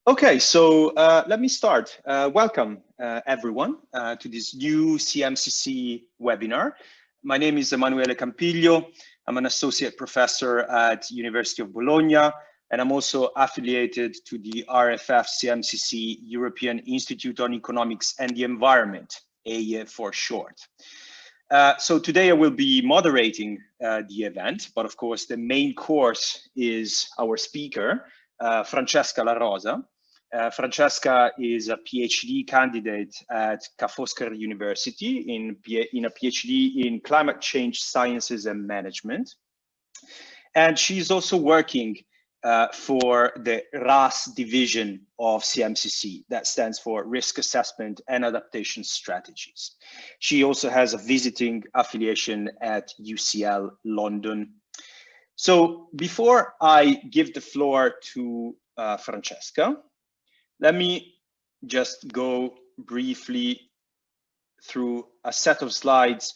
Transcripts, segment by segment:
Okay, so let me start. Welcome everyone to this new CMCC webinar. My name is Emanuele Campiglio. I'm an associate professor at University of Bologna, and I'm also affiliated to the RFF-CMCC European Institute on Economics and the Environment, EIE for short. So today I will be moderating the event, but of course the main course is our speaker, Francesca Larosa. Francesca is a PhD candidate at Foscari University in a PhD in climate change sciences and management. And she's also working for the RAS division of CMCC, that stands for Risk Assessment and Adaptation Strategies. She also has a visiting affiliation at UCL London. So before I give the floor to Francesca, let me just go briefly through a set of slides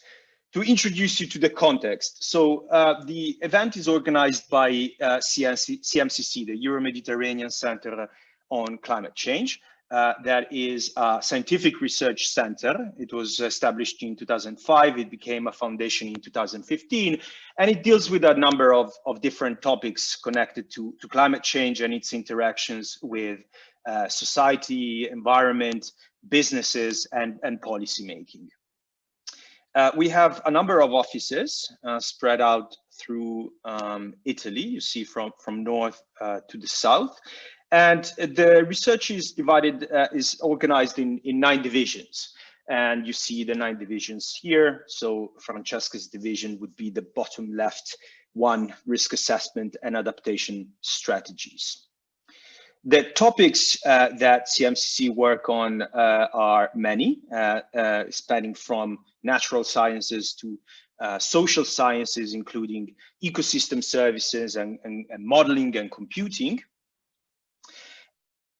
to introduce you to the context. So the event is organized by CMCC, the Euro-Mediterranean Center on Climate Change. That is a scientific research center. It was established in 2005. It became a foundation in 2015, and it deals with a number of different topics connected to climate change and its interactions with society, environment, businesses, and policy making. We have a number of offices spread out through Italy, you see from north to the south. And the research is divided, is organized in 9 divisions. And you see the 9 divisions here. So Francesca's division would be the bottom left one, risk assessment and adaptation strategies. The topics that CMCC work on are many, spanning from natural sciences to social sciences, including ecosystem services and modeling and computing.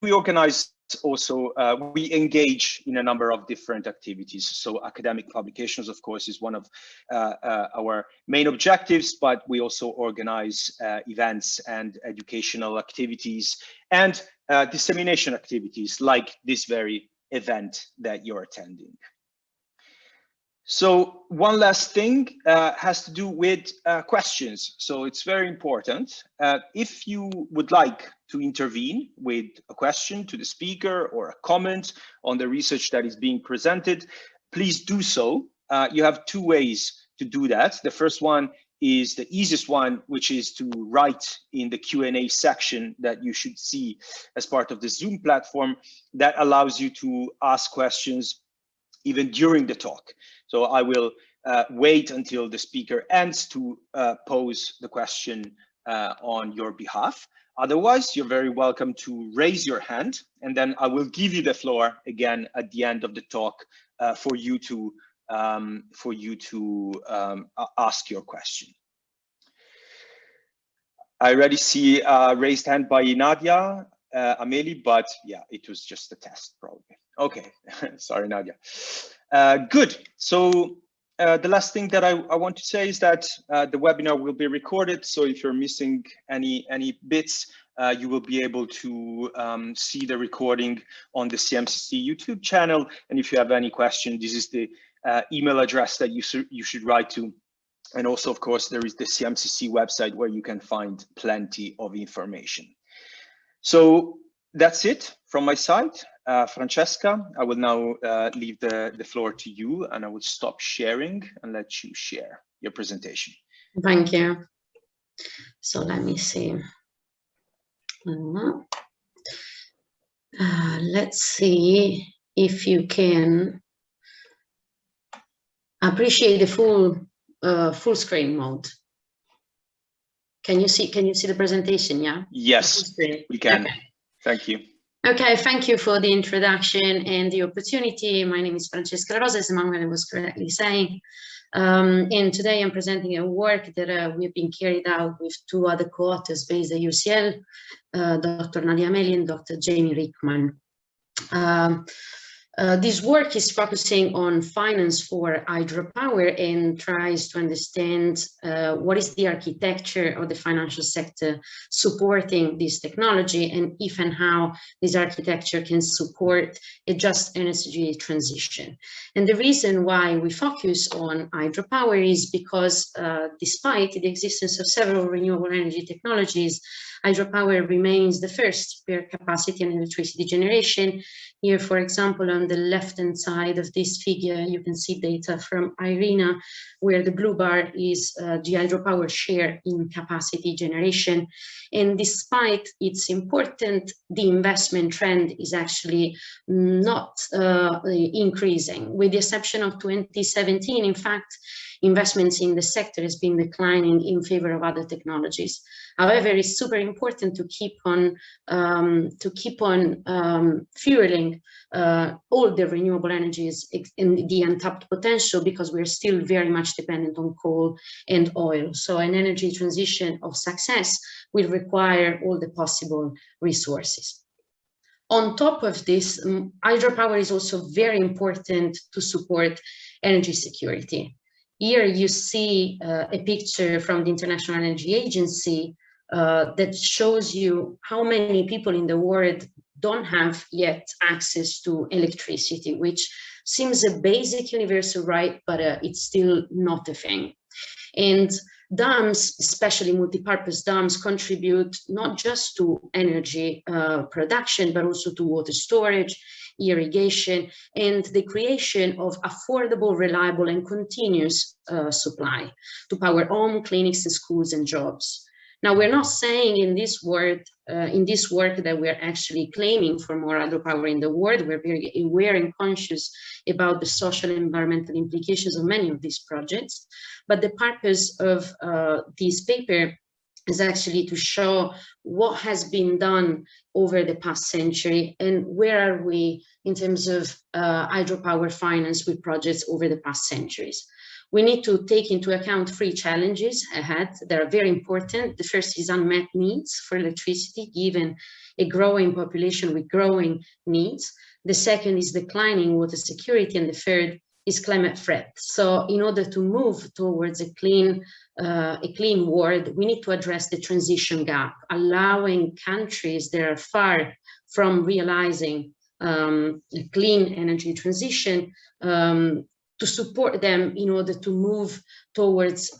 We organize also, we engage in a number of different activities. So academic publications, of course, is one of our main objectives, but we also organize events and educational activities and dissemination activities like this very event that you're attending. So one last thing has to do with questions. So it's very important. If you would like to intervene with a question to the speaker or a comment on the research that is being presented, please do so. You have 2 ways to do that. The first one is the easiest one, which is to write in the Q&A section that you should see as part of the Zoom platform that allows you to ask questions even during the talk. So I will wait until the speaker ends to pose the question on your behalf. Otherwise, you're very welcome to raise your hand, and then I will give you the floor again at the end of the talk for you to ask your question. I already see a raised hand by Nadia Ameli, but yeah, it was just a test probably. Okay, sorry, Nadia. Good. So the last thing that I want to say is that the webinar will be recorded. So if you're missing any bits, you will be able to see the recording on the CMCC YouTube channel. And if you have any question, this is the email address that you should write to. And also, of course, there is the CMCC website where you can find plenty of information. So that's it from my side. Francesca, I will now leave the floor to you, and I will stop sharing and let you share your presentation. Thank you. So let me see. Let's see if you can appreciate the full screen mode. Can you see the presentation? Yeah. Yes, we can. Okay. Thank you. Okay, thank you for the introduction and the opportunity. My name is Francesca Larosa, as Emanuele was correctly saying. And today I'm presenting a work that we've been carried out with 2 other co-authors based at UCL, Dr. Nadia Ameli and Dr. Jamie Rickman. This work is focusing on finance for hydropower and tries to understand what is the architecture of the financial sector supporting this technology, and if and how this architecture can support a just energy transition. And the reason why we focus on hydropower is because despite the existence of several renewable energy technologies, hydropower remains the first per capacity and electricity generation. Here, for example, on the left-hand side of this figure, you can see data from IRENA, where the blue bar is the hydropower share in capacity generation. And despite its importance, the investment trend is actually not increasing. With the exception of 2017, in fact, investments in the sector has been declining in favor of other technologies. However, it's super important to keep on fueling all the renewable energies in the untapped potential, because we're still very much dependent on coal and oil. So an energy transition of success will require all the possible resources. On top of this, hydropower is also very important to support energy security. Here you see a picture from the International Energy Agency that shows you how many people in the world don't have yet access to electricity, which seems a basic universal right, but it's still not a thing. And dams, especially multi-purpose dams, contribute not just to energy production, but also to water storage, irrigation, and the creation of affordable, reliable, and continuous supply to power home, clinics, and schools and jobs. Now, we're not saying in this work that we're actually claiming for more hydropower in the world. We're very aware and conscious about the social and environmental implications of many of these projects. But the purpose of this paper is actually to show what has been done over the past century and where are we in terms of hydropower finance with projects over the past centuries. We need to take into account 3 challenges ahead that are very important. The first is unmet needs for electricity, given a growing population with growing needs. The second is declining water security, and the third is climate threat. So in order to move towards a clean world, we need to address the transition gap, allowing countries that are far from realizing a clean energy transition to support them in order to move towards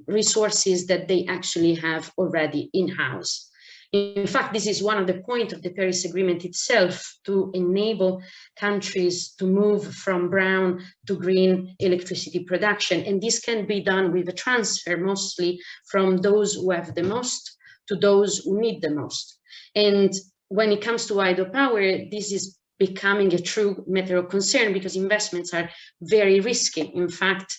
resources that they actually have already in-house. In fact, this is one of the points of the Paris Agreement itself, to enable countries to move from brown to green electricity production. And this can be done with a transfer mostly from those who have the most to those who need the most. And when it comes to hydropower, this is becoming a true matter of concern because investments are very risky. In fact,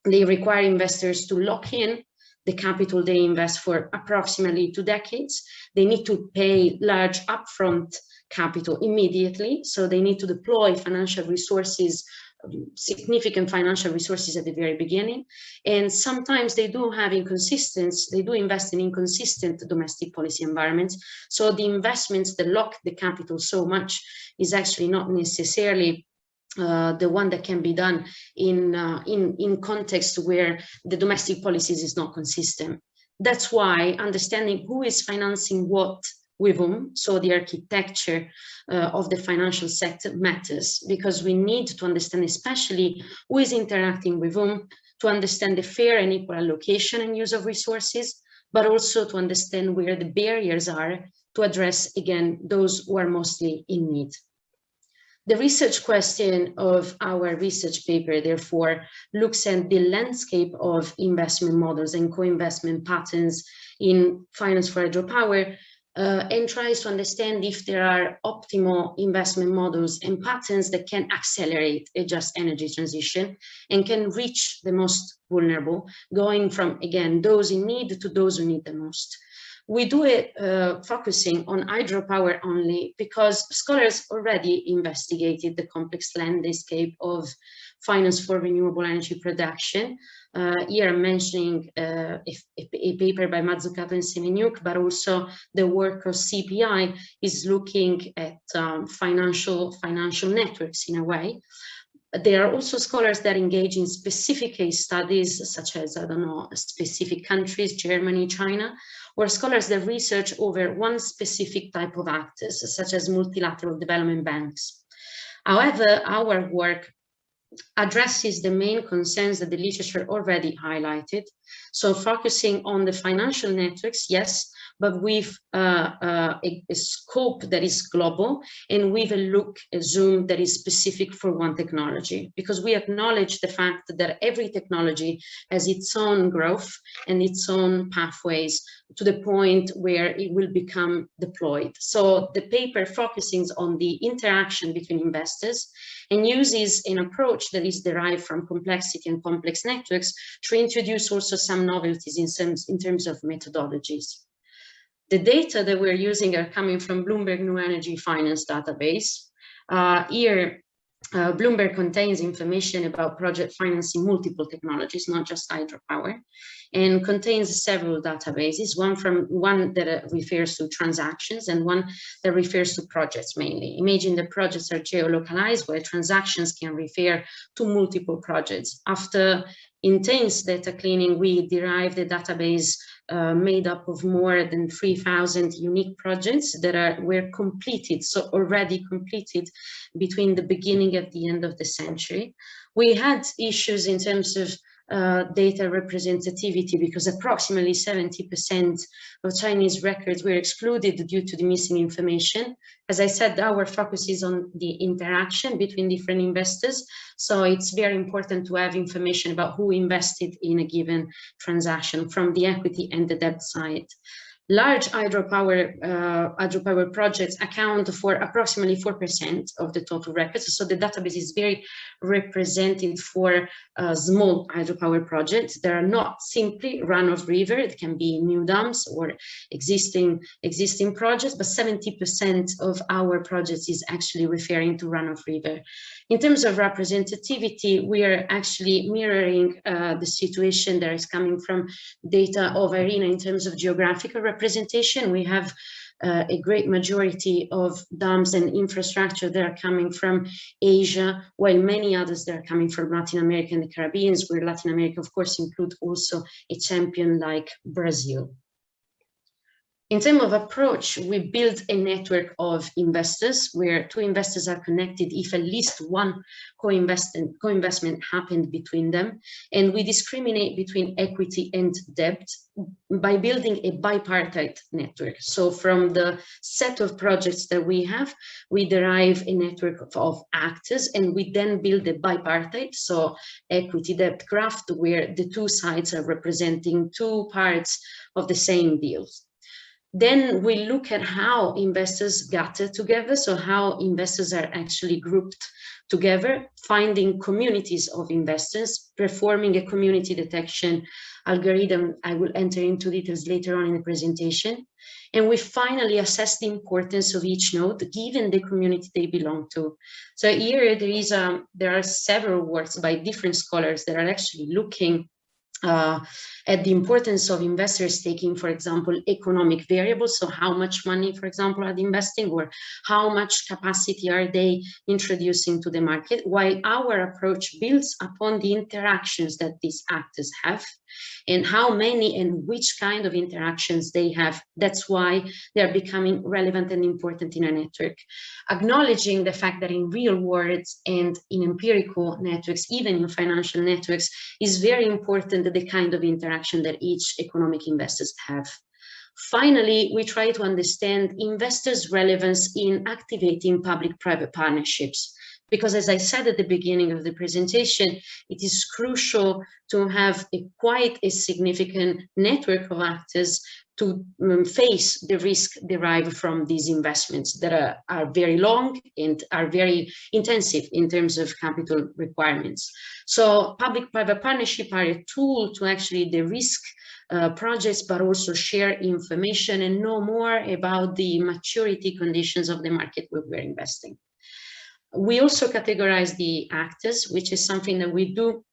they require investors to lock in the capital they invest for approximately 2 decades. They need to pay large upfront capital immediately. So they need to deploy financial resources, significant financial resources at the very beginning. And sometimes they do have inconsistency, they do invest in inconsistent domestic policy environments. So the investments that lock the capital so much is actually not necessarily the one that can be done in context where the domestic policies is not consistent. That's why understanding who is financing what with whom, so the architecture of the financial sector matters, because we need to understand especially who is interacting with whom, to understand the fair and equal allocation and use of resources, but also to understand where the barriers are to address, again, those who are mostly in need. The research question of our research paper, therefore, looks at the landscape of investment models and co-investment patterns in finance for hydropower, and tries to understand if there are optimal investment models and patterns that can accelerate a just energy transition and can reach the most vulnerable, going from, again, those in need to those who need the most. We do it focusing on hydropower only because scholars already investigated the complex landscape of finance for renewable energy production. Here I'm mentioning a paper by Mazzucato and Semeniuk, but also the work of CPI is looking at financial networks in a way. There are also scholars that engage in specific case studies, such as, I don't know, specific countries, Germany, China, or scholars that research over one specific type of actors, such as multilateral development banks. However, our work addresses the main concerns that the literature already highlighted. So focusing on the financial networks, yes, but with a scope that is global and with a zoom that is specific for one technology, because we acknowledge the fact that every technology has its own growth and its own pathways to the point where it will become deployed. So the paper focuses on the interaction between investors and uses an approach that is derived from complexity and complex networks to introduce also some novelties in terms of methodologies. The data that we're using are coming from Bloomberg New Energy Finance database. Here, Bloomberg contains information about project financing multiple technologies, not just hydropower, and contains several databases, one that refers to transactions and one that refers to projects mainly. Imagine the projects are geolocalized, where transactions can refer to multiple projects. After intense data cleaning, we derived a database made up of more than 3,000 unique projects that were completed, so already completed between the beginning and the end of the century. We had issues in terms of data representativity because approximately 70% of Chinese records were excluded due to the missing information. As I said, our focus is on the interaction between different investors. So it's very important to have information about who invested in a given transaction from the equity and the debt side. Large hydropower projects account for approximately 4% of the total records. So the database is very representative for small hydropower projects. They are not simply run-of-river. It can be new dams or existing projects, but 70% of our projects is actually referring to run-of-river. In terms of representativity, we are actually mirroring the situation that is coming from data of IRENA in terms of geographical representation. We have a great majority of dams and infrastructure that are coming from Asia, while many others that are coming from Latin America and the Caribbean, where Latin America, of course, includes also a champion like Brazil. In terms of approach, we build a network of investors where two investors are connected if at least one co-investment happened between them. And we discriminate between equity and debt by building a bipartite network. So from the set of projects that we have, we derive a network of actors, and we then build a bipartite, so equity debt graph, where the two sides are representing two parts of the same deals. Then we look at how investors gather together, so how investors are actually grouped together, finding communities of investors, performing a community detection algorithm. I will enter into details later on in the presentation. And we finally assess the importance of each node given the community they belong to. So here there are several works by different scholars that are actually looking at the importance of investors taking, for example, economic variables. So how much money, for example, are they investing, or how much capacity are they introducing to the market, while our approach builds upon the interactions that these actors have and how many and which kind of interactions they have. That's why they're becoming relevant and important in a network. Acknowledging the fact that in real worlds and in empirical networks, even in financial networks, is very important the kind of interaction that each economic investors have. Finally, we try to understand investors' relevance in activating public-private partnerships. Because as I said at the beginning of the presentation, it is crucial to have quite a significant network of actors to face the risk derived from these investments that are very long and are very intensive in terms of capital requirements. So public-private partnership are a tool to actually de-risk projects, but also share information and know more about the maturity conditions of the market where we're investing. We also categorize the actors, which is something that we do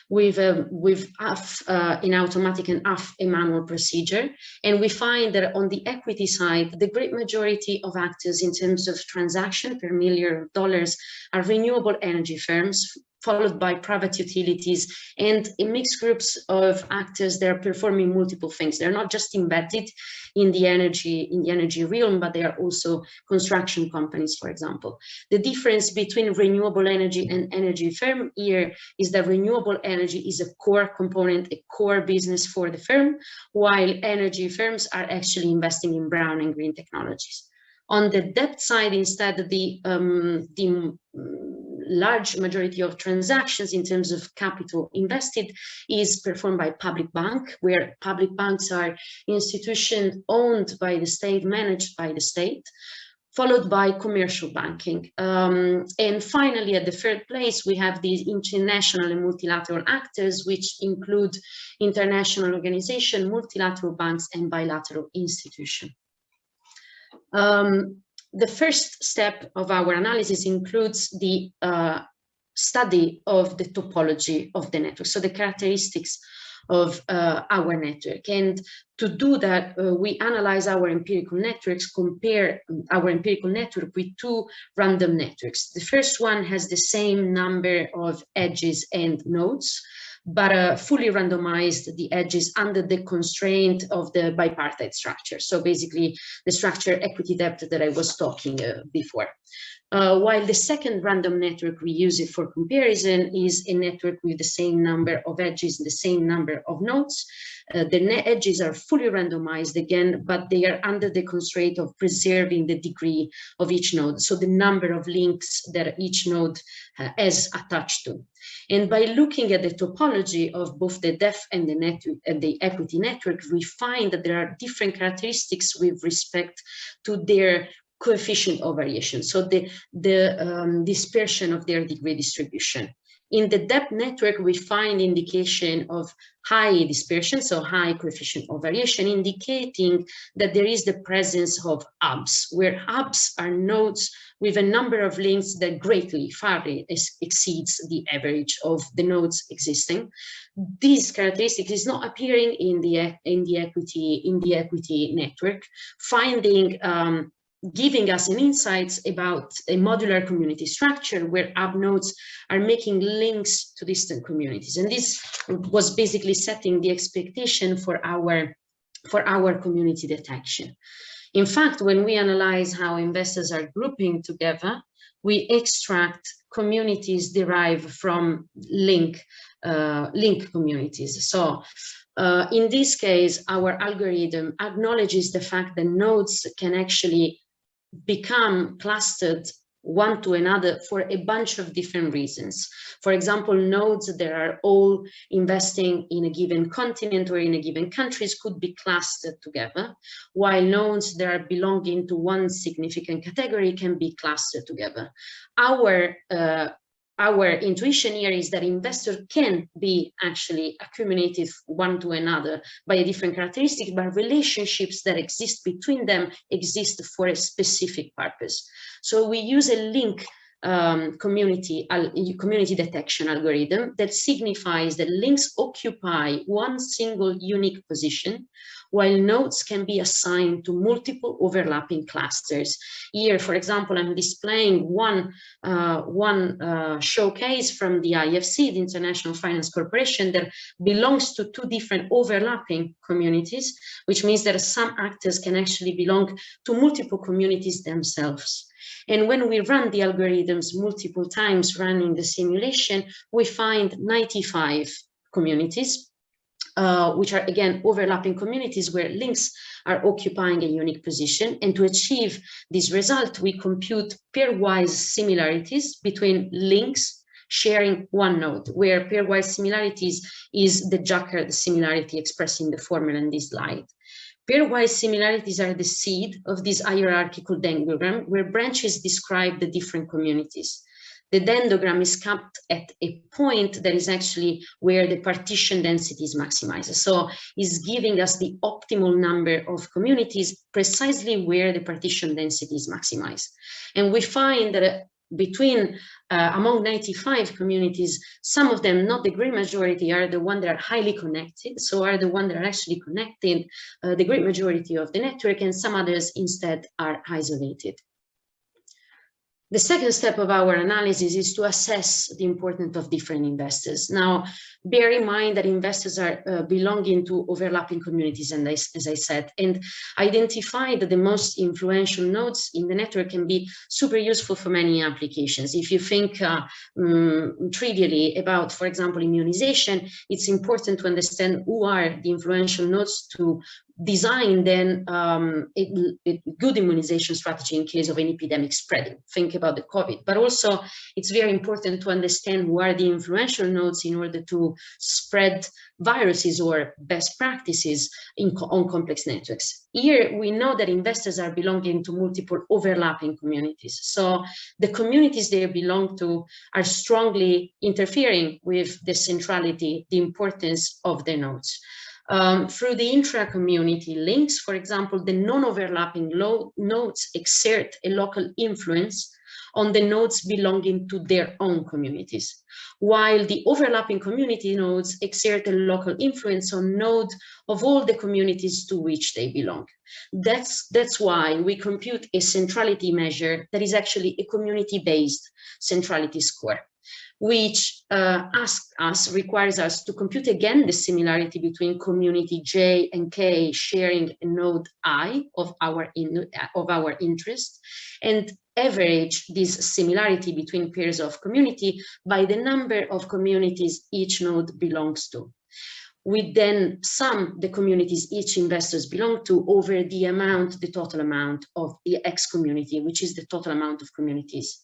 with half in automatic and half a manual procedure. And we find that on the equity side, the great majority of actors in terms of transaction per $1 million are renewable energy firms, followed by private utilities and a mixed groups of actors that are performing multiple things. They're not just embedded in the energy realm, but they are also construction companies, for example. The difference between renewable energy and energy firm here is that renewable energy is a core component, a core business for the firm, while energy firms are actually investing in brown and green technologies. On the debt side, instead, the large majority of transactions in terms of capital invested is performed by public bank, where public banks are institutions owned by the state, managed by the state, followed by commercial banking. And finally, at the third place, we have these international and multilateral actors, which include international organizations, multilateral banks, and bilateral institutions. The first step of our analysis includes the study of the topology of the network, so the characteristics of our network. And to do that, we analyze our empirical networks, compare our empirical network with two random networks. The first one has the same number of edges and nodes, but fully randomized the edges under the constraint of the bipartite structure. So basically the structure equity depth that I was talking before. While the second random network we use it for comparison is a network with the same number of edges, the same number of nodes. The edges are fully randomized again, but they are under the constraint of preserving the degree of each node. So the number of links that each node is attached to. And by looking at the topology of both the depth and the network and the equity network, we find that there are different characteristics with respect to their coefficient of variation, so the dispersion of their degree distribution. In the depth network, we find indication of high dispersion, so high coefficient of variation, indicating that there is the presence of hubs, where hubs are nodes with a number of links that greatly, far exceeds the average of the nodes existing. This characteristic is not appearing in the equity network, giving us an insights about a modular community structure where hub nodes are making links to distant communities. And this was basically setting the expectation for our community detection. In fact, when we analyze how investors are grouping together, we extract communities derived from link communities. So in this case, our algorithm acknowledges the fact that nodes can actually become clustered one to another for a bunch of different reasons. For example, nodes that are all investing in a given continent or in a given countries could be clustered together, while nodes that are belonging to one significant category can be clustered together. Our intuition here is that investors can be actually accumulated one to another by a different characteristic, but relationships that exist between them exist for a specific purpose. So we use a link community detection algorithm that signifies that links occupy one single unique position, while nodes can be assigned to multiple overlapping clusters. Here, for example, I'm displaying one showcase from the IFC, the International Finance Corporation, that belongs to two different overlapping communities, which means that some actors can actually belong to multiple communities themselves. And when we run the algorithms multiple times running the simulation, we find 95 communities, which are again overlapping communities where links are occupying a unique position. And to achieve this result, we compute pairwise similarities between links sharing one node, where pairwise similarities is the Jacquard similarity expressed in the formula in this slide. Pairwise similarities are the seed of this hierarchical dendrogram, where branches describe the different communities. The dendrogram is capped at a point that is actually where the partition density is maximized. So it's giving us the optimal number of communities precisely where the partition density is maximized. And we find that between among 95 communities, some of them, not the great majority, are the ones that are highly connected, so are the ones that are actually connected, the great majority of the network, and some others instead are isolated. The second step of our analysis is to assess the importance of different investors. Now, bear in mind that investors are belonging to overlapping communities, and as I said, and identify that the most influential nodes in the network can be super useful for many applications. If you think trivially about, for example, immunization, it's important to understand who are the influential nodes to design then a good immunization strategy in case of an epidemic spreading. Think about the COVID, but also it's very important to understand who are the influential nodes in order to spread viruses or best practices on complex networks. Here we know that investors are belonging to multiple overlapping communities. So the communities they belong to are strongly interfering with the centrality, the importance of the nodes. Through the intra-community links, for example, the non-overlapping nodes exert a local influence on the nodes belonging to their own communities, while the overlapping community nodes exert a local influence on nodes of all the communities to which they belong. That's why we compute a centrality measure that is actually a community-based centrality score, which requires us to compute again the similarity between community J and K sharing a node I of our interest, and average this similarity between pairs of community by the number of communities each node belongs to. We then sum the communities each investors belong to over the total amount of the X community, which is the total amount of communities.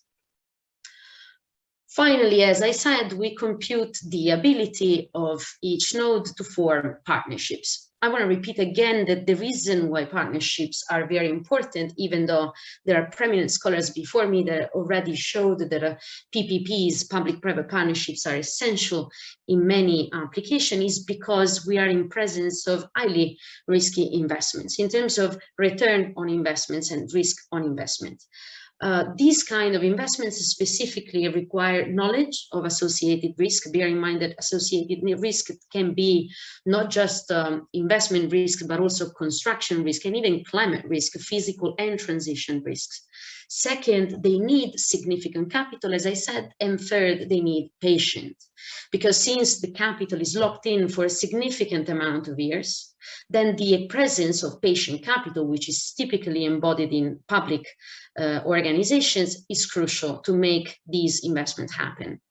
Finally, as I said, we compute the ability of each node to form partnerships. I want to repeat again that the reason why partnerships are very important, even though there are prominent scholars before me that already showed that PPPs, public-private partnerships, are essential in many applications, is because we are in presence of highly risky investments in terms of return on investments and risk on investment. These kind of investments specifically require knowledge of associated risk. Bear in mind that associated risk can be not just investment risk, but also construction risk and even climate risk, physical and transition risks. Second, they need significant capital, as I said, and third, they need patience, because since the capital is locked in for a significant amount of years, then the presence of patient capital, which is typically embodied in public organizations, is crucial to make these investments happen.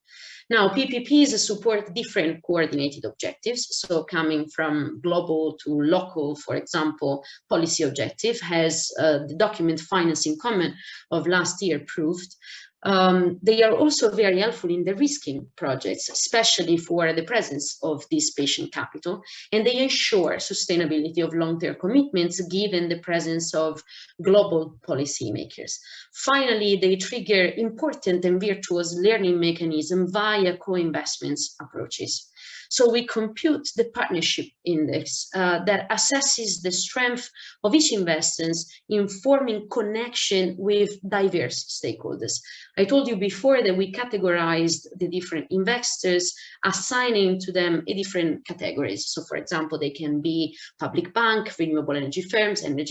Now, PPPs support different coordinated objectives. So coming from global to local, for example, policy objective, has the document Financing Common of last year proved. They are also very helpful in the risking projects, especially for the presence of this patient capital, and they ensure sustainability of long-term commitments given the presence of global policymakers. Finally, they trigger important and virtuous learning mechanisms via co-investments approaches. So we compute the partnership index that assesses the strength of each investor in forming connection with diverse stakeholders. I told you before that we categorized the different investors, assigning to them a different categories. So for example, they can be public bank, renewable energy firms, and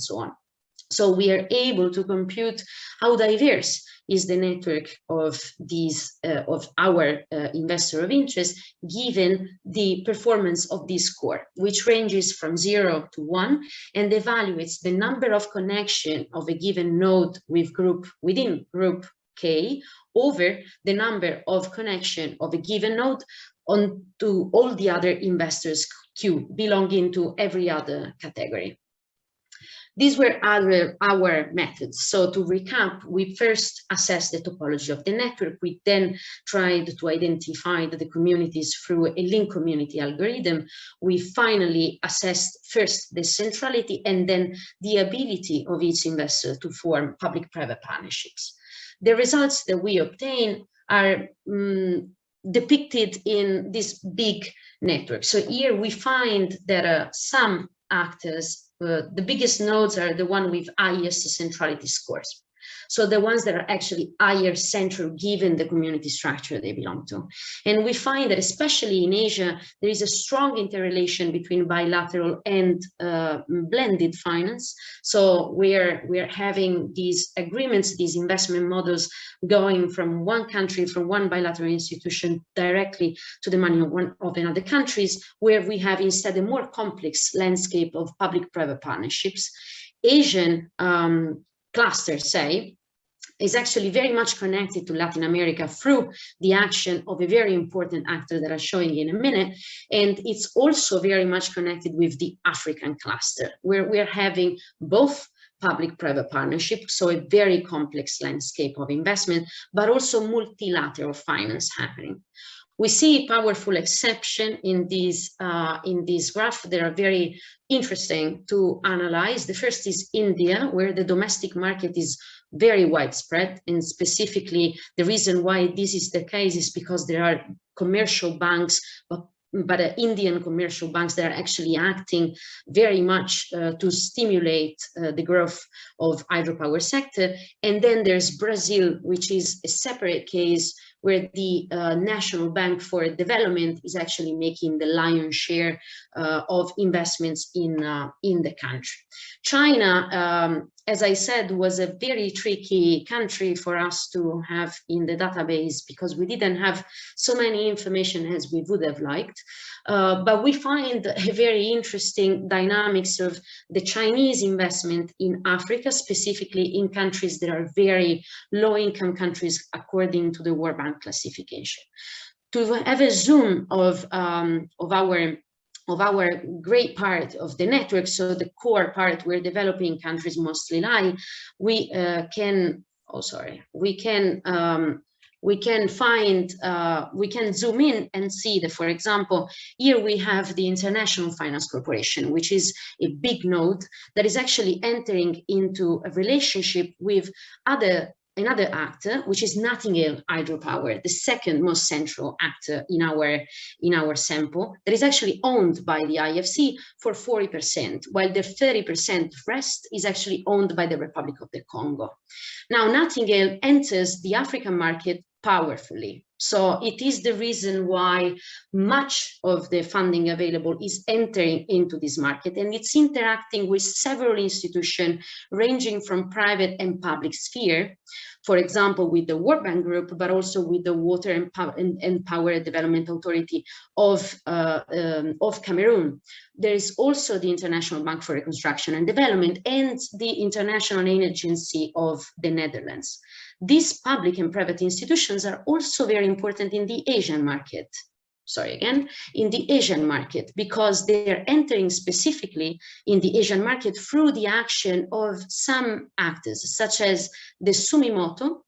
so on. So we are able to compute how diverse is the network of these of our investor of interest, given the performance of this score, which ranges from 0 to 1 and evaluates the number of connection of a given node with group within group K over the number of connection of a given node onto all the other investors Q belonging to every other category. These were our methods. So to recap, we first assessed the topology of the network. We then tried to identify the communities through a link community algorithm. We finally assessed first the centrality and then the ability of each investor to form public-private partnerships. the results that we obtain are depicted in this big network. So here we find that some actors, the biggest nodes are the one with highest centrality scores. So the ones that are actually higher central given the community structure they belong to. And we find that especially in Asia, there is a strong interrelation between bilateral and blended finance. So we're having these agreements, these investment models going from one country, from one bilateral institution directly to the money of another countries, where we have instead a more complex landscape of public-private partnerships. Asian cluster, say, is actually very much connected to Latin America through the action of a very important actor that I'll show you in a minute. And it's also very much connected with the African cluster, where we're having both public-private partnership, so a very complex landscape of investment, but also multilateral finance happening. We see powerful exception in these graph that are very interesting to analyze. The first is India, where the domestic market is very widespread, and specifically the reason why this is the case is because there are commercial banks, but Indian commercial banks that are actually acting very much to stimulate the growth of hydropower sector. And then there's Brazil, which is a separate case where the National Bank for Development is actually making the lion's share of investments in the country. China, as I said, was a very tricky country for us to have in the database because we didn't have so many information as we would have liked. But we find a very interesting dynamics of the Chinese investment in Africa, specifically in countries that are very low-income countries according to the World Bank classification. To have a zoom of our great part of the network, so the core part where developing countries mostly lie, we can zoom in and see that, for example, here we have the International Finance Corporation, which is a big node that is actually entering into a relationship with another actor, which is Nightingale Hydropower, the second most central actor in our sample, that is actually owned by the IFC for 40%, while the 30% rest is actually owned by the Republic of the Congo. Now, Nightingale enters the African market powerfully. So it is the reason why much of the funding available is entering into this market, and it's interacting with several institutions ranging from private and public sphere, for example, with the World Bank Group, but also with the Water and Power Development Authority of Cameroon. There is also the International Bank for Reconstruction and Development and the International Energy Agency of the Netherlands. These public and private institutions are also very important in the Asian market. In the Asian market, because they're entering specifically in the Asian market through the action of some actors, such as the Sumitomo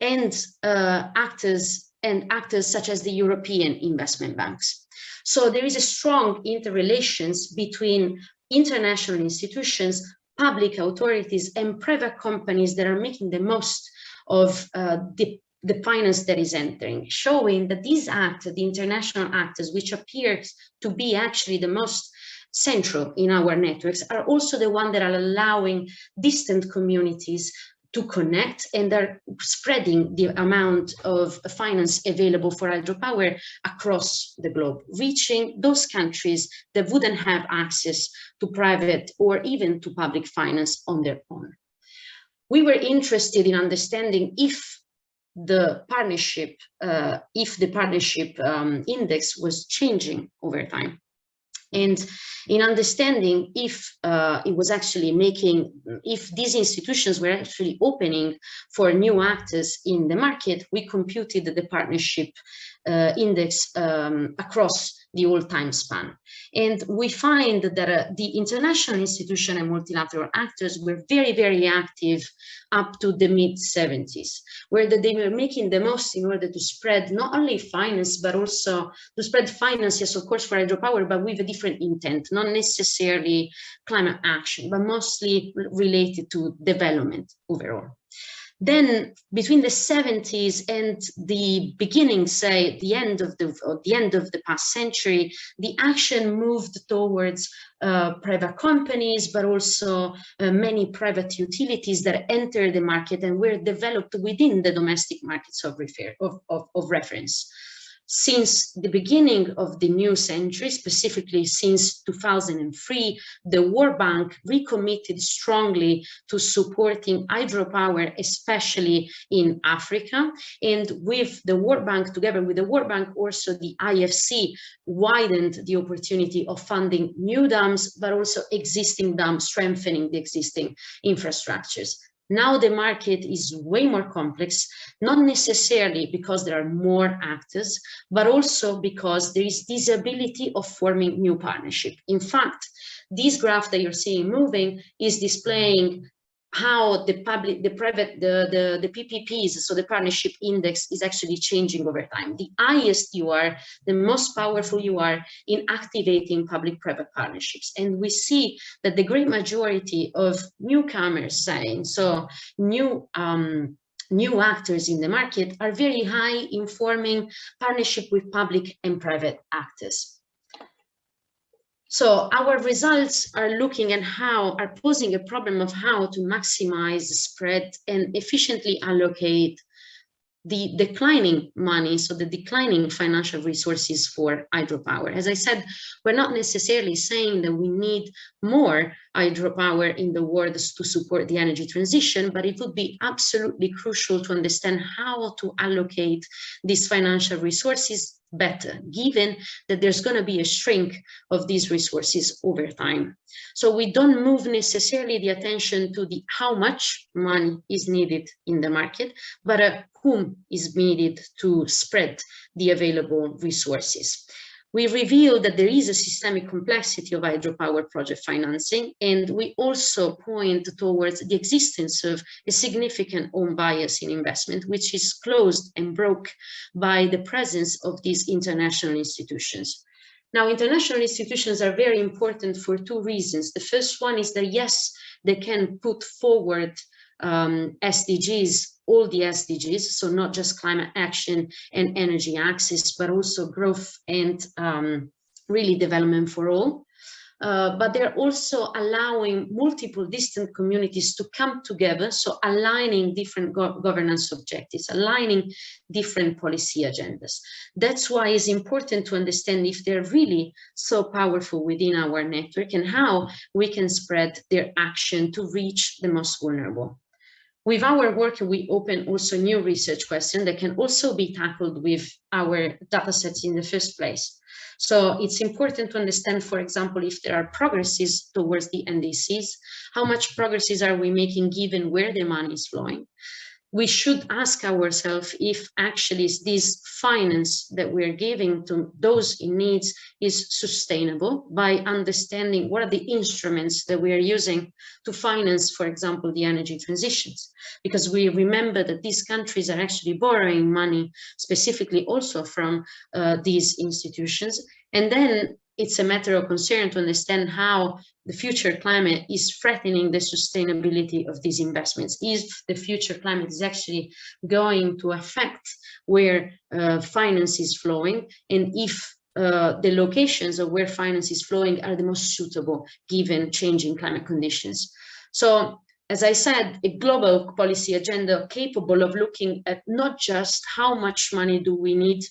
and actors such as the European investment banks. So there is a strong interrelations between international institutions, public authorities, and private companies that are making the most of the finance that is entering, showing that these actors, the international actors, which appears to be actually the most central in our networks, are also the ones that are allowing distant communities to connect and are spreading the amount of finance available for hydropower across the globe, reaching those countries that wouldn't have access to private or even to public finance on their own. We were interested in understanding if the partnership index was changing over time. And in understanding if it was actually if these institutions were actually opening for new actors in the market, we computed the partnership index across the whole time span. And we find that the international institution and multilateral actors were very, very active up to the mid-70s, where they were making the most in order to spread not only finance, but also to spread finance, yes, of course, for hydropower, but with a different intent, not necessarily climate action, but mostly related to development overall. Then between the 70s and the beginning, say the end of the past century, the action moved towards private companies, but also many private utilities that entered the market and were developed within the domestic markets of reference. Since the beginning of the new century, specifically since 2003, the World Bank recommitted strongly to supporting hydropower, especially in Africa. And with the World Bank, together with the World Bank, also the IFC widened the opportunity of funding new dams, but also existing dams, strengthening the existing infrastructures. Now the market is way more complex, not necessarily because there are more actors, but also because there is this ability of forming new partnership. In fact, this graph that you're seeing moving is displaying how the PPPs, so the partnership index, is actually changing over time. The highest you are, the most powerful you are in activating public-private partnerships. And we see that the great majority of newcomers, saying, so new actors in the market, are very high in forming partnership with public and private actors. So our results are looking at are posing a problem of how to maximize the spread and efficiently allocate the declining money, so the declining financial resources for hydropower. As I said, we're not necessarily saying that we need more hydropower in the world to support the energy transition, but it would be absolutely crucial to understand how to allocate these financial resources better, given that there's going to be a shrink of these resources over time. So we don't move necessarily the attention to how much money is needed in the market, but whom is needed to spread the available resources. We reveal that there is a systemic complexity of hydropower project financing, and we also point towards the existence of a significant own bias in investment, which is closed and broke by the presence of these international institutions. Now, international institutions are very important for two reasons. The first one is that, yes, they can put forward SDGs, all the SDGs, so not just climate action and energy access, but also growth and really development for all. But they're also allowing multiple distant communities to come together, so aligning different governance objectives, aligning different policy agendas. That's why it's important to understand if they're really so powerful within our network and how we can spread their action to reach the most vulnerable. With our work, we open also new research questions that can also be tackled with our datasets in the first place. So it's important to understand, for example, if there are progresses towards the NDCs, how much progresses are we making given where the money is flowing? We should ask ourselves if actually this finance that we're giving to those in needs is sustainable by understanding what are the instruments that we are using to finance, for example, the energy transitions. Because we remember that these countries are actually borrowing money specifically also from these institutions. And then it's a matter of concern to understand how the future climate is threatening the sustainability of these investments. If the future climate is actually going to affect where finance is flowing, and if the locations of where finance is flowing are the most suitable given changing climate conditions. So, as I said, a global policy agenda capable of looking at not just how much money do we need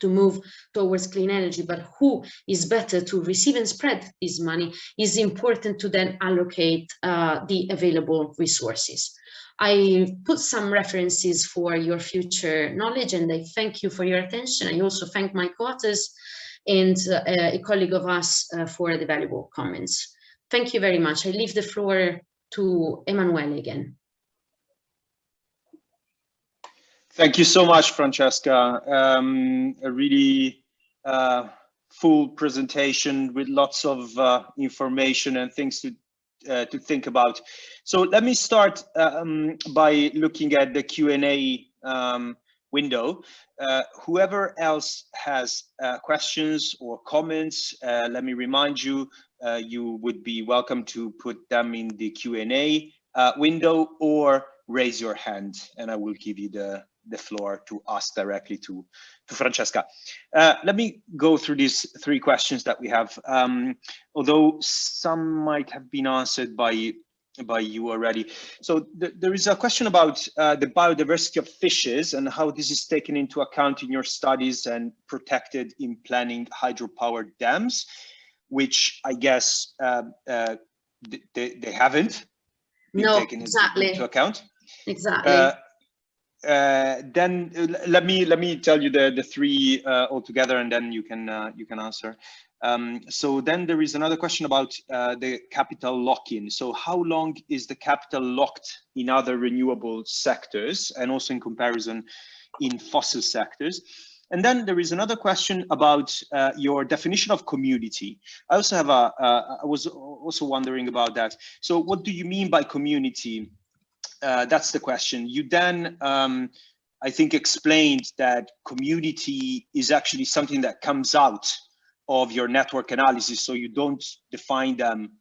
to move towards clean energy, but who is better to receive and spread this money is important to then allocate the available resources. I put some references for your future knowledge, and I thank you for your attention. I also thank my co-authors and a colleague of us for the valuable comments. Thank you very much. I leave the floor to Emanuele again. Thank you so much, Francesca. A really full presentation with lots of information and things to think about. So let me start by looking at the Q&A window. Whoever else has questions or comments, let me remind you, you would be welcome to put them in the Q&A window, or raise your hand, and I will give you the floor to ask directly to Francesca. Let me go through these 3 questions that we have, although some might have been answered by you already. So there is a question about the biodiversity of fishes and how this is taken into account in your studies and protected in planning hydropower dams, which I guess they haven't been taken into account. Exactly. Then let me tell you the 3 altogether, and then you can answer. So then there is another question about the capital lock-in. So how long is the capital locked in other renewable sectors, and also in comparison in fossil sectors? And then there is another question about your definition of community. I also have I was also wondering about that. So what do you mean by community? That's the question. You then, I think, explained that community is actually something that comes out of your network analysis. So you don't define them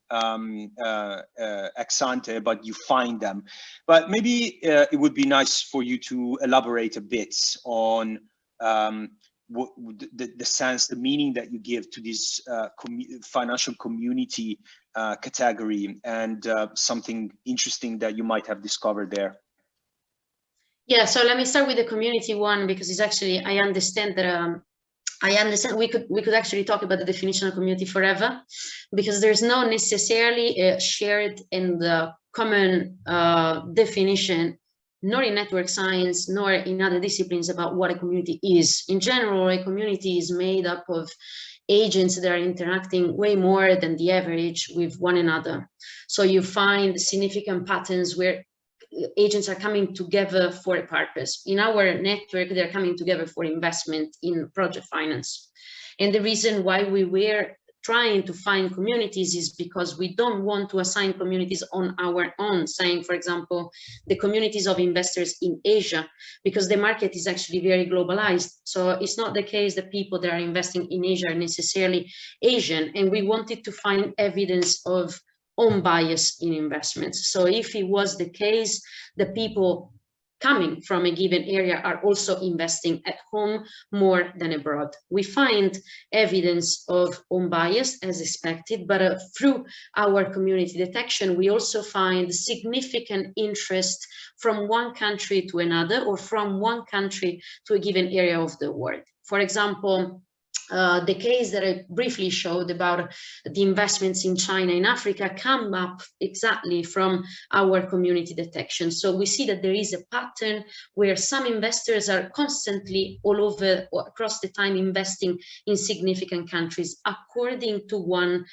ex ante, but you find them. But maybe it would be nice for you to elaborate a bit on what the sense, the meaning that you give to this financial community category, and something interesting that you might have discovered there. Yeah, so let me start with the community one, because it's actually, I understand that we could actually talk about the definition of community forever, because there's no necessarily a shared and common definition, nor in network science, nor in other disciplines, about what a community is. In general, a community is made up of agents that are interacting way more than the average with one another. So you find significant patterns where agents are coming together for a purpose. In our network, they're coming together for investment in project finance. And the reason why we were trying to find communities is because we don't want to assign communities on our own, saying, for example, the communities of investors in Asia, because the market is actually very globalized. So it's not the case that people that are investing in Asia are necessarily Asian. And we wanted to find evidence of own bias in investments. So if it was the case, the people coming from a given area are also investing at home more than abroad. We find evidence of own bias as expected, but through our community detection, we also find significant interest from one country to another, or from one country to a given area of the world. For example, the case that I briefly showed about the investments in China and Africa come up exactly from our community detection. So we see that there is a pattern where some investors are constantly all over across the time investing in significant countries according to one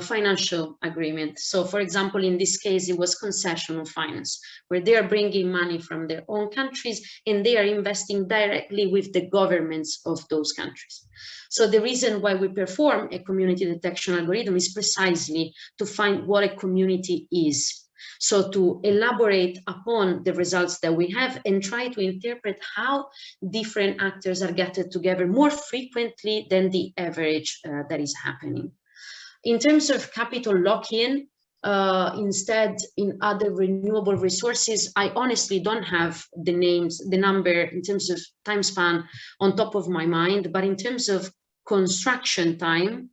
financial agreement. So for example, in this case, it was concessional finance, where they are bringing money from their own countries and they are investing directly with the governments of those countries. So the reason why we perform a community detection algorithm is precisely to find what a community is. So to elaborate upon the results that we have and try to interpret how different actors are gathered together more frequently than the average that is happening. In terms of capital lock-in, instead, in other renewable resources, I honestly don't have the number in terms of time span on top of my mind, but in terms of construction time,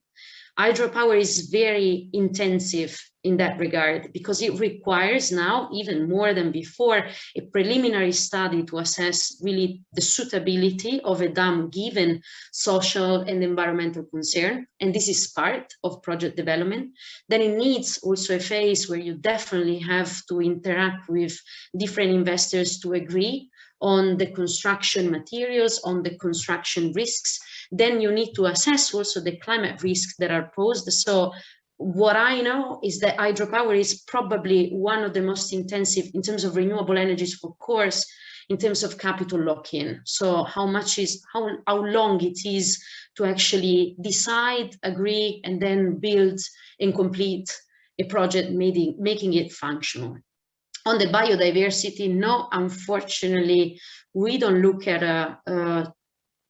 hydropower is very intensive in that regard, because it requires now, even more than before, a preliminary study to assess really the suitability of a dam given social and environmental concern. And this is part of project development. Then it needs also a phase where you definitely have to interact with different investors to agree on the construction materials, on the construction risks. Then you need to assess also the climate risks that are posed. So what I know is that hydropower is probably one of the most intensive in terms of renewable energies, of course, in terms of capital lock-in. So how long it is to actually decide, agree, and then build and complete a project, making it functional. On the biodiversity, no, unfortunately, we don't look at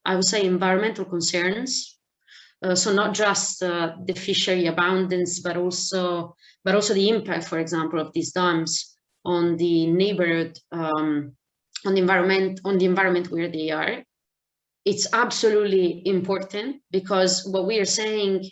I would say environmental concerns. So not just the fishery abundance, but also the impact, for example, of these dams on the neighborhood, on the environment where they are. It's absolutely important, because what we are saying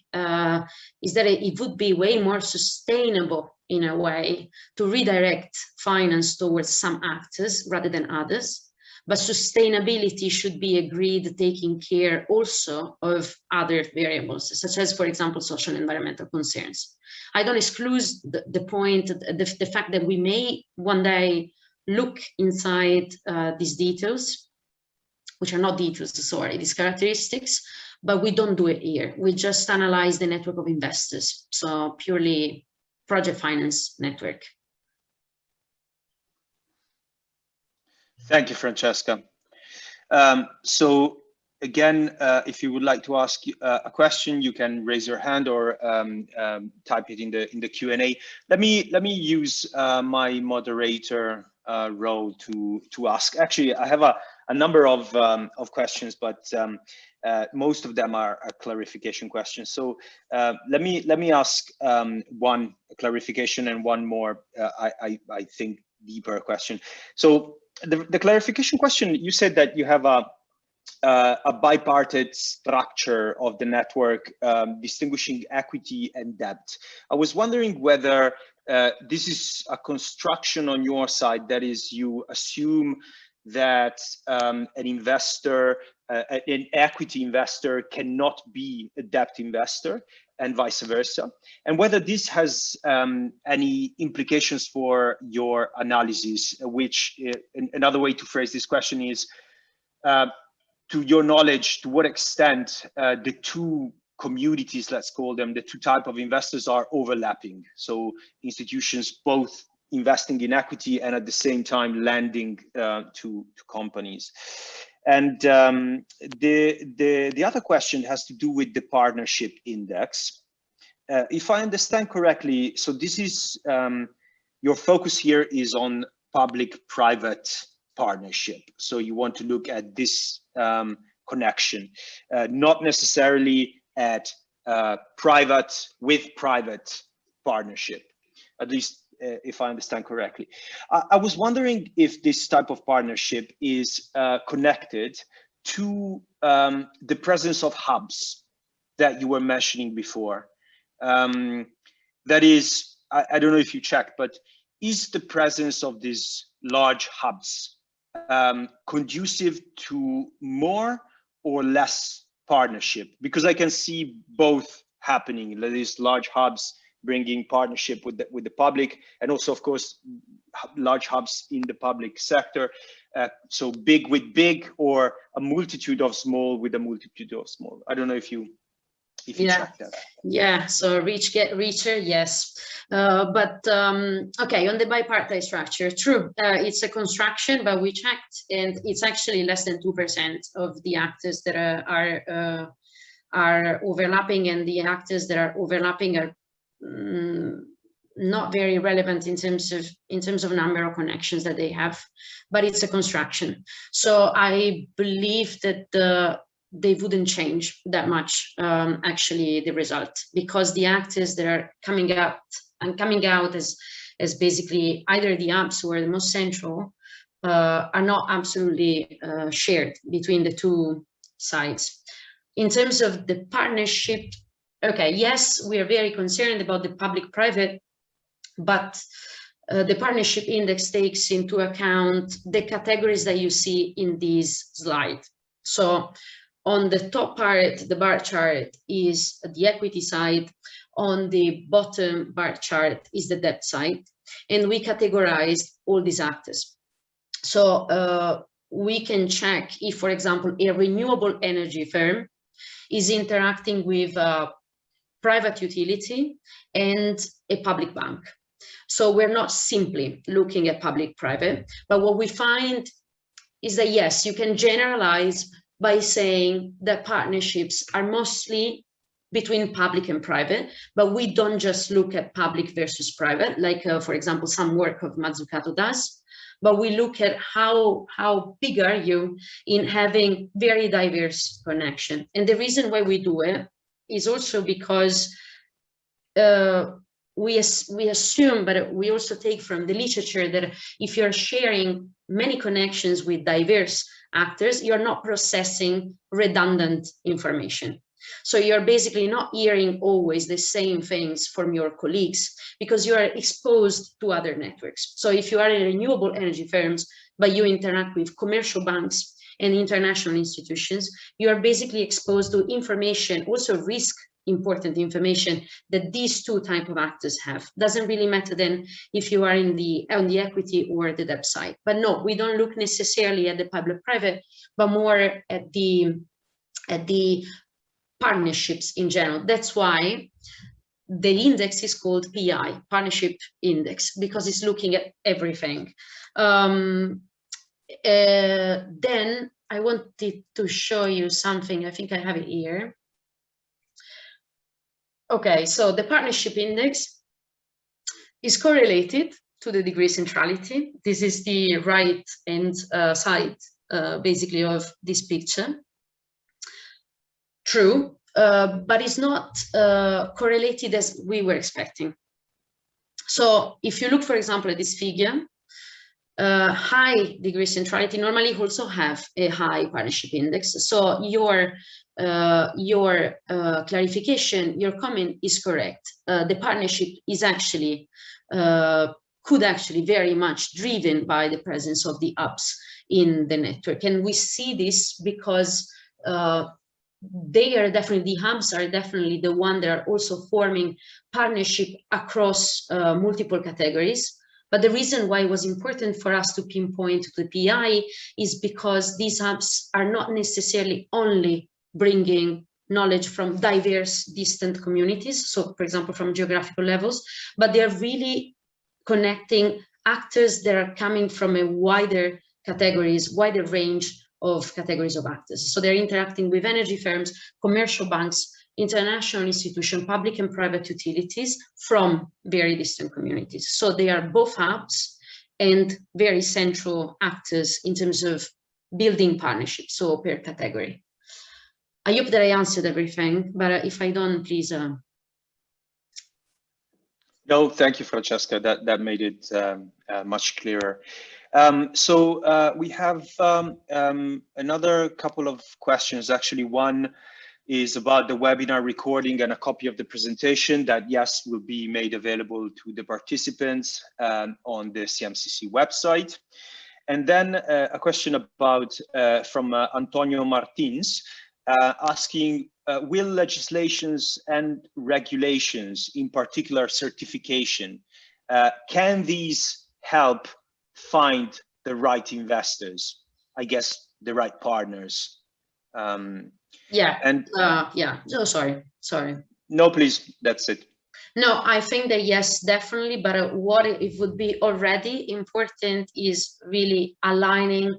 is that it would be way more sustainable in a way to redirect finance towards some actors rather than others. But sustainability should be agreed, taking care also of other variables, such as, for example, social and environmental concerns. I don't exclude the point, the fact that we may one day look inside these details, which are not details, sorry, these characteristics, but we don't do it here. We just analyze the network of investors, so purely project finance network. Thank you, Francesca. So again, if you would like to ask a question, you can raise your hand or type it in the Q&A. Let me use my moderator role to ask. Actually, I have a number of questions, but most of them are clarification questions. So let me ask one clarification and one more, I think, deeper question. So the clarification question, you said that you have a bipartite structure of the network, distinguishing equity and debt. I was wondering whether this is a construction on your side, that is, you assume that an investor, an equity investor cannot be a debt investor, and vice versa, and whether this has any implications for your analysis, which another way to phrase this question is, to your knowledge, to what extent the two communities, let's call them, the two types of investors are overlapping. So institutions both investing in equity and at the same time lending to companies. And the other question has to do with the partnership index. If I understand correctly, so this is, your focus here is on public-private partnership. So you want to look at this connection, not necessarily at private with private partnership, at least if I understand correctly. I was wondering if this type of partnership is connected to the presence of hubs that you were mentioning before. That is, I don't know if you checked, but is the presence of these large hubs conducive to more or less partnership? Because I can see both happening. That is, large hubs bringing partnership with the public, and also, of course, large hubs in the public sector. So big with big, or a multitude of small with a multitude of small. I don't know if you check that. Yeah, so rich get richer, yes. But okay, on the bipartite structure, true, it's a construction, but we checked, and it's actually less than 2% of the actors that are overlapping, and the actors that are overlapping are not very relevant in terms of number of connections that they have, but it's a construction. So I believe that they wouldn't change that much, actually, the result, because the actors that are coming out as basically either the hubs or the most central are not absolutely shared between the two sides. In terms of the partnership, okay, yes, we are very concerned about the public-private, but the partnership index takes into account the categories that you see in this slide. So on the top part, the bar chart is the equity side. On the bottom bar chart is the debt side. And we categorized all these actors. So we can check if, for example, a renewable energy firm is interacting with a private utility and a public bank. So we're not simply looking at public-private, but what we find is that, yes, you can generalize by saying that partnerships are mostly between public and private, but we don't just look at public versus private, like, for example, some work of Mazzucato does, but we look at how big are you in having very diverse connection. And the reason why we do it is also because we assume, but we also take from the literature that if you're sharing many connections with diverse actors, you're not processing redundant information. So you're basically not hearing always the same things from your colleagues because you are exposed to other networks. So if you are in renewable energy firms, but you interact with commercial banks and international institutions, you are basically exposed to information, also risk important information that these two type of actors have. Doesn't really matter then if you are on the equity or the debt side. But no, we don't look necessarily at the public-private, but more at the partnerships in general. That's why the index is called PI, Partnership Index, because it's looking at everything. Then I wanted to show you something. I think I have it here. Okay, so the partnership index is correlated to the degree centrality. This is the right hand side, basically, of this picture. True, but it's not correlated as we were expecting. So if you look, for example, at this figure, high degree centrality normally also have a high partnership index. So your clarification, your comment is correct. The partnership is actually, could actually very much driven by the presence of the hubs in the network. And we see this because they are definitely, the hubs are definitely the one that are also forming partnership across multiple categories. But the reason why it was important for us to pinpoint the PI is because these hubs are not necessarily only bringing knowledge from diverse distant communities, so for example from geographical levels, but they're really connecting actors that are coming from a wider range of categories of actors. So they're interacting with energy firms, commercial banks, international institutions, public and private utilities from very distant communities. So they are both hubs and very central actors in terms of building partnerships, so per category. I hope that I answered everything, but if I don't, please. No, thank you, Francesca. That made it much clearer. So we have another couple of questions. Actually, one is about the webinar recording and a copy of the presentation that, yes, will be made available to the participants on the CMCC website. And then a question about from Antonio Martins, asking, will legislations and regulations, in particular certification, can these help find the right investors? I guess the right partners. Yeah. No, sorry. No, please. That's it. No, I think that yes, definitely. But what it would be already important is really aligning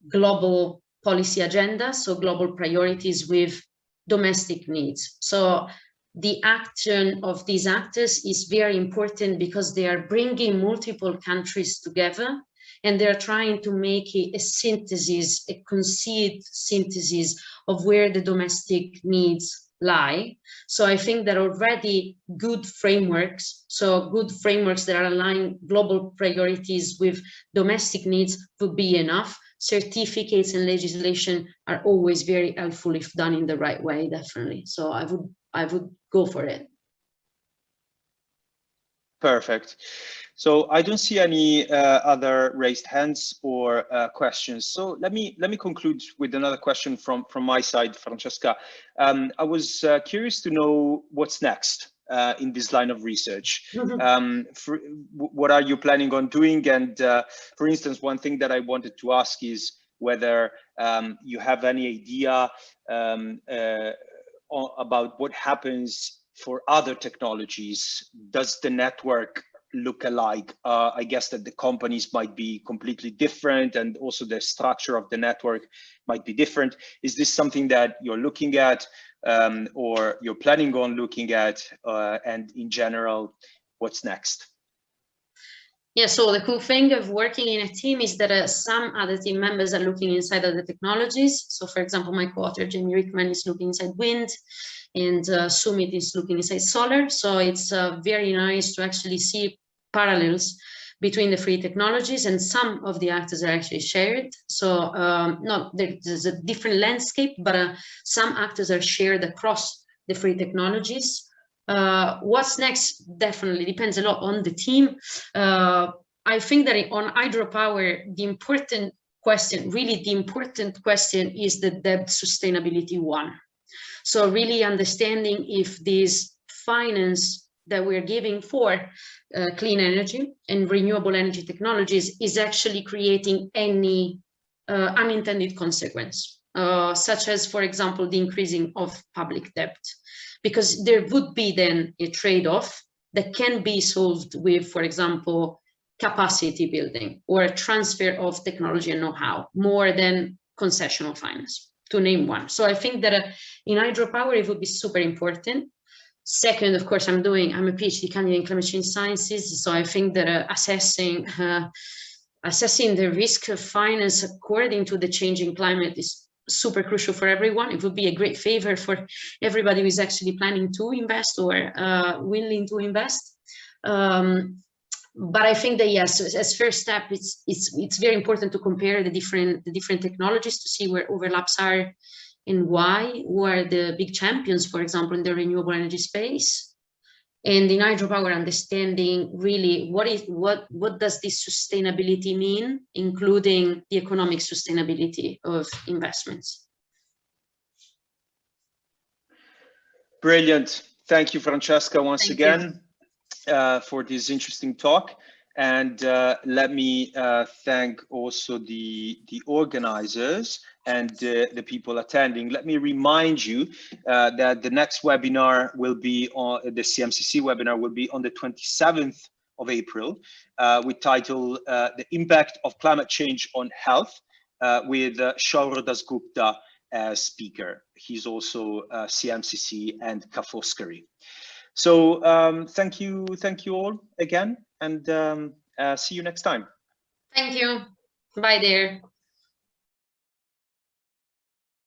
global policy agenda, so global priorities with domestic needs. So the action of these actors is very important because they are bringing multiple countries together and they're trying to make a synthesis, a conceived synthesis of where the domestic needs lie. So I think that already good frameworks, so good frameworks that are aligned global priorities with domestic needs would be enough. Certificates and legislation are always very helpful if done in the right way, definitely. So I would go for it. Perfect. So I don't see any other raised hands or questions. So let me conclude with another question from my side, Francesca. I was curious to know what's next in this line of research. What are you planning on doing? And for instance, one thing that I wanted to ask is whether you have any idea about what happens for other technologies. Does the network look alike? I guess that the companies might be completely different and also the structure of the network might be different. Is this something that you're looking at or you're planning on looking at? And in general, what's next? Yeah, so the cool thing of working in a team is that some other team members are looking inside of the technologies. So for example, my co-author, Jamie Rickman, is looking inside wind. and Summit is looking inside solar. So it's very nice to actually see parallels between the three technologies, and some of the actors are actually shared. So there's a different landscape, but some actors are shared across the three technologies. What's next definitely depends a lot on the team. I think that on hydropower, the important question is the debt sustainability one. So really understanding if this finance that we're giving for clean energy and renewable energy technologies is actually creating any unintended consequence, such as, for example, the increasing of public debt, because there would be then a trade-off that can be solved with, for example, capacity building or a transfer of technology and know-how more than concessional finance, to name one. So I think that in hydropower, it would be super important. Second, of course, I'm a PhD candidate in climate change sciences, so I think that assessing the risk of finance according to the changing climate is super crucial for everyone. It would be a great favor for everybody who is actually planning to invest or willing to invest. But I think that yes, as first step, it's very important to compare the different technologies to see where overlaps are and why, who are the big champions, for example, in the renewable energy space. And in hydropower, understanding really what does this sustainability mean, including the economic sustainability of investments. Brilliant. Thank you, Francesca, once again for this interesting talk. And let me thank also the organizers and the people attending. Let me remind you that the next webinar will be on the CMCC webinar will be on the 27th of April with title The Impact of Climate Change on Health with Shaurya Dasgupta as speaker. He's also CMCC and Foscari. So thank you all again, and see you next time. Thank you. Bye there.